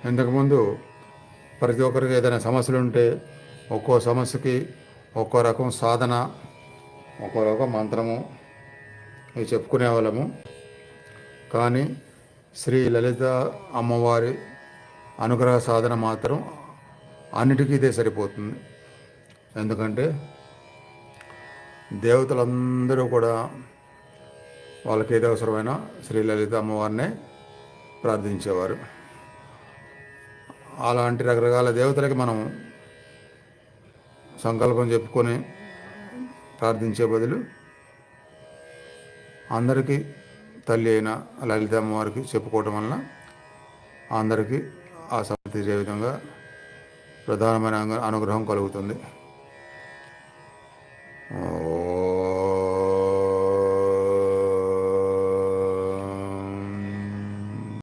ఇంతకుముందు ప్రతి ఒక్కరికి ఏదైనా సమస్యలు ఉంటే ఒక్కో సమస్యకి ఒక్కో రకం సాధన, ఒక్కో రకం మంత్రము ఇవి చెప్పుకునే వాళ్ళము. కానీ శ్రీ లలిత అమ్మవారి అనుగ్రహ సాధన మాత్రం అన్నిటికీ ఇదే సరిపోతుంది. ఎందుకంటే దేవతలందరూ కూడా వాళ్ళకి ఏది అవసరమైన శ్రీ లలిత అమ్మవారినే ప్రార్థించేవారు. అలాంటి రకరకాల దేవతలకి మనం సంకల్పం చెప్పుకొని ప్రార్థించే బదులు అందరికీ తల్లి అయిన లలిత అమ్మవారికి చెప్పుకోవటం వలన అందరికీ ఆ సమస్య తీరే విధంగా ప్రధానమైన అనుగ్రహం కలుగుతుంది.